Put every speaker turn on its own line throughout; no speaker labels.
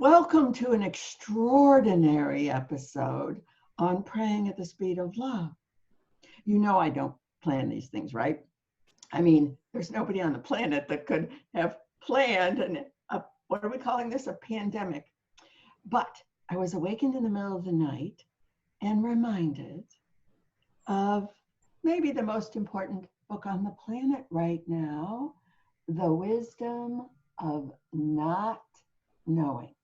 Welcome to an extraordinary episode on praying at the speed of love. You know I don't plan these things, right? I mean, there's nobody on the planet that could have planned what are we calling this? A pandemic. But I was awakened in the middle of the night and reminded of maybe the most important book on the planet right now, The Wisdom of Not Knowing.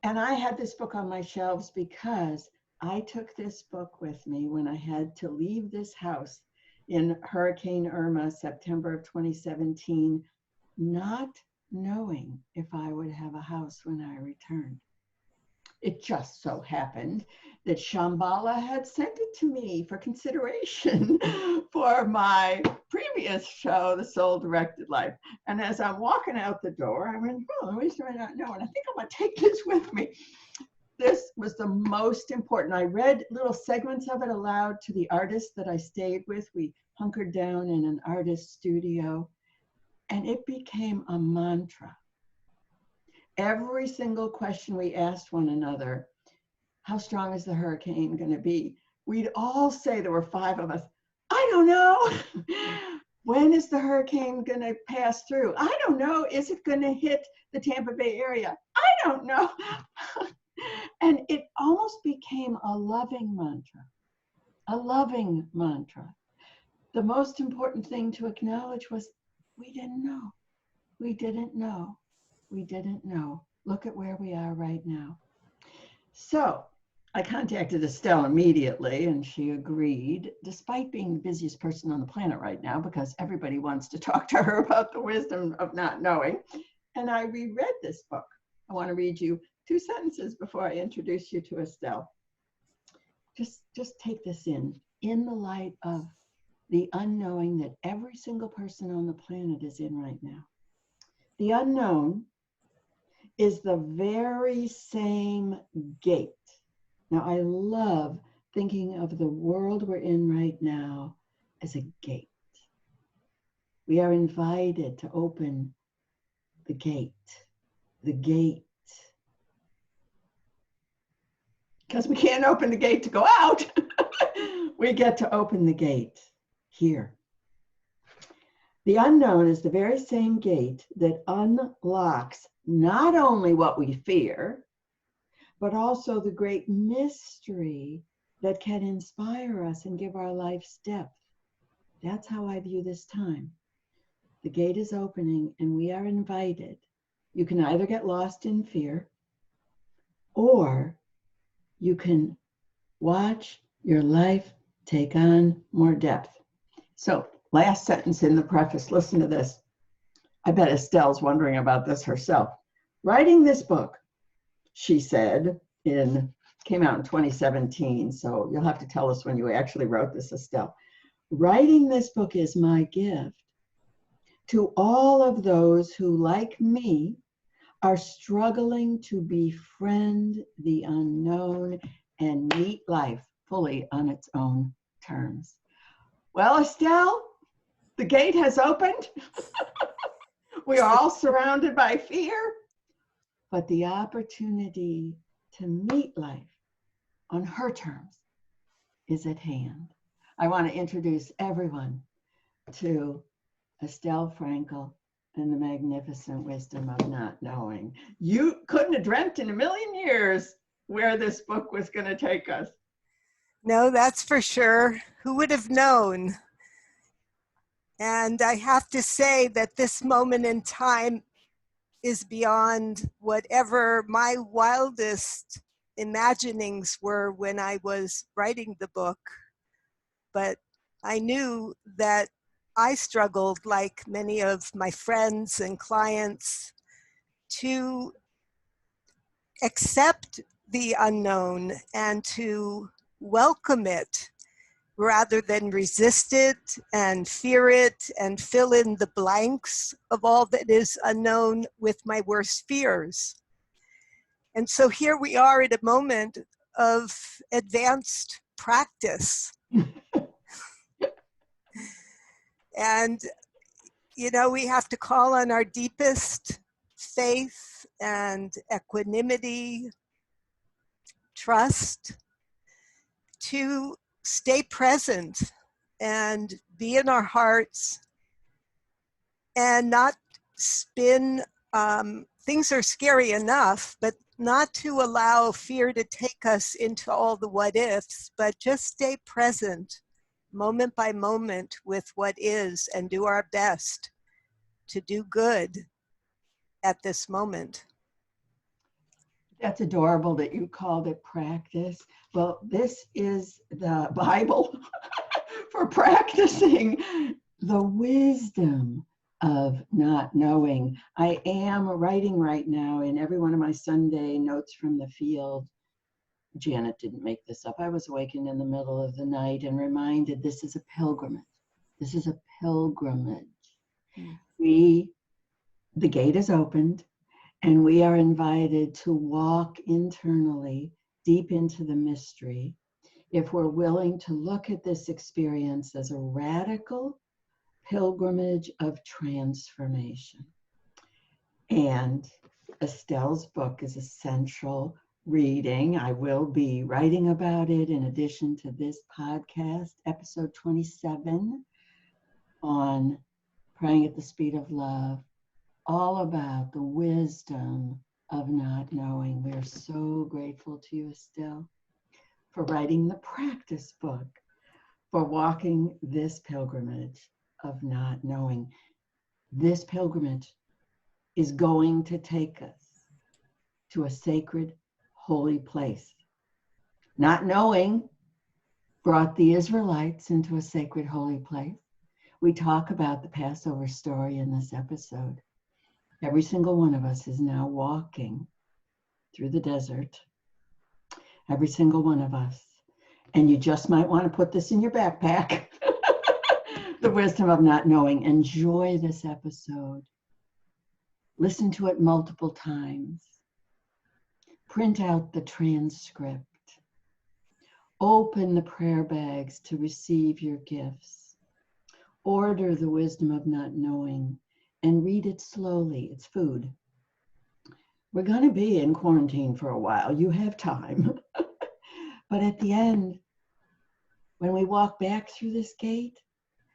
And I had this book on my shelves because I took this book with me when I had to leave this house in Hurricane Irma, September of 2017, not knowing if I would have a house when I returned. It just so happened that Shambhala had sent it to me for consideration for my previous show, The Soul Directed Life. And as I'm walking out the door, I went, oh, why do I not know? And I think I'm going to take this with me. This was the most important. I read little segments of it aloud to the artist that I stayed with. We hunkered down in an artist studio, and it became a mantra. Every single question we asked one another, how strong is the hurricane going to be? We'd all say, there were 5 of us, I don't know. When is the hurricane going to pass through? I don't know. Is it going to hit the Tampa Bay area? I don't know. And it almost became a loving mantra, a loving mantra. The most important thing to acknowledge was we didn't know. We didn't know. We didn't know. Look at where we are right now. So I contacted Estelle immediately, and she agreed, despite being the busiest person on the planet right now, because everybody wants to talk to her about the wisdom of not knowing. And I reread this book. I want to read you 2 sentences before I introduce you to Estelle. Just take this in the light of the unknowing that every single person on the planet is in right now. The unknown is the very same gate. Now, I love thinking of the world we're in right now as a gate. We are invited to open the gate, because we can't open the gate to go out. We get to open the gate here. The unknown is the very same gate that unlocks not only what we fear, but also the great mystery that can inspire us and give our lives depth. That's how I view this time. The gate is opening and we are invited. You can either get lost in fear, or you can watch your life take on more depth. So, last sentence in the preface, listen to this. I bet Estelle's wondering about this herself. Writing this book, she said, came out in 2017, so you'll have to tell us when you actually wrote this, Estelle. Writing this book is my gift to all of those who, like me, are struggling to befriend the unknown and meet life fully on its own terms. Well, Estelle, the gate has opened. We are all surrounded by fear, but the opportunity to meet life on her terms is at hand. I want to introduce everyone to Estelle Frankel and the magnificent wisdom of not knowing. You couldn't have dreamt in a million years where this book was going to take us.
No, that's for sure. Who would have known? And I have to say that this moment in time is beyond whatever my wildest imaginings were when I was writing the book. But I knew that I struggled, like many of my friends and clients, to accept the unknown and to welcome it rather than resist it and fear it and fill in the blanks of all that is unknown with my worst fears. And so here we are at a moment of advanced practice. And, you know, we have to call on our deepest faith and equanimity, trust, to stay present and be in our hearts and not spin. Things are scary enough, but not to allow fear to take us into all the what ifs, but just stay present moment by moment with what is and do our best to do good at this moment.
That's adorable that you called it practice. Well, this is the Bible for practicing the wisdom of not knowing. I am writing right now in every one of my Sunday notes from the field. Janet didn't make this up. I was awakened in the middle of the night and reminded this is a pilgrimage. This is a pilgrimage. The gate is opened and we are invited to walk internally deep into the mystery if we're willing to look at this experience as a radical pilgrimage of transformation. And Estelle's book is essential reading. I will be writing about it in addition to this podcast, episode 27 on Praying at the Speed of Love, all about the wisdom of not knowing. We are so grateful to you, Estelle, for writing the practice book, for walking this pilgrimage of not knowing. This pilgrimage is going to take us to a sacred, holy place. Not knowing brought the Israelites into a sacred, holy place. We talk about the Passover story in this episode. Every single one of us is now walking through the desert. Every single one of us. And you just might want to put this in your backpack. The wisdom of not knowing. Enjoy this episode. Listen to it multiple times. Print out the transcript. Open the prayer bags to receive your gifts. Order the wisdom of not knowing and read it slowly. It's food. We're going to be in quarantine for a while. You have time. But at the end, when we walk back through this gate,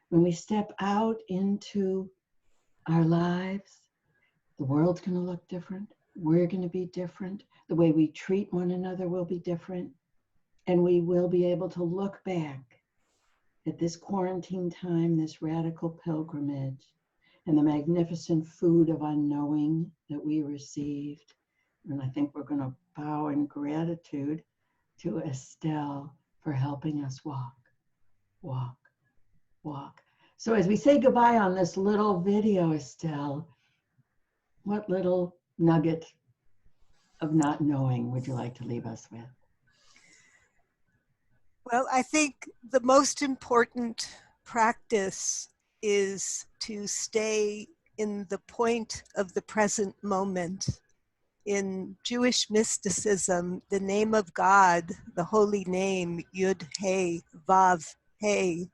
when we step out into our lives, the world's going to look different. We're going to be different. The way we treat one another will be different. And we will be able to look back at this quarantine time, this radical pilgrimage, and the magnificent food of unknowing that we received. And I think we're going to bow in gratitude to Estelle for helping us walk, walk, walk. So as we say goodbye on this little video, Estelle, what little nugget of not knowing would you like to leave us with?
Well, I think the most important practice is to stay in the point of the present moment. In Jewish mysticism, the name of God, the holy name, Yud He Vav He,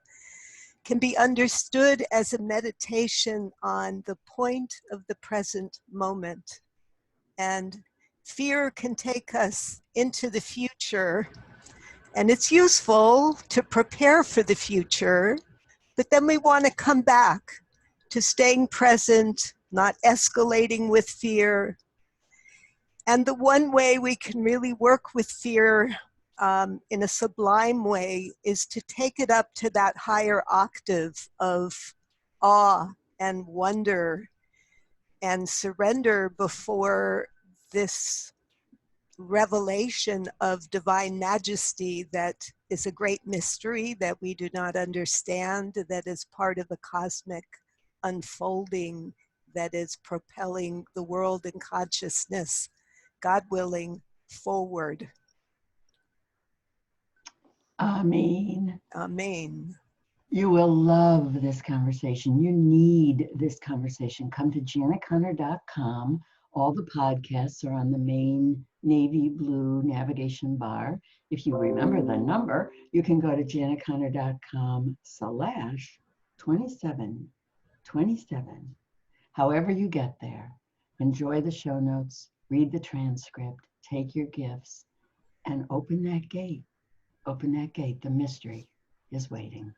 can be understood as a meditation on the point of the present moment. And fear can take us into the future, and it's useful to prepare for the future, but then we want to come back to staying present, not escalating with fear. And the one way we can really work with fear in a sublime way is to take it up to that higher octave of awe and wonder and surrender before this revelation of divine majesty that is a great mystery that we do not understand, that is part of a cosmic unfolding that is propelling the world and consciousness, God willing, forward.
Amen.
Amen.
You will love this conversation. You need this conversation. Come to janetconnor.com. All the podcasts are on the main navy blue navigation bar. If you remember the number, you can go to janetconnor.com/2727. However you get there, Enjoy the show notes, read the transcript, take your gifts, and open that gate. Open that gate. The mystery is waiting.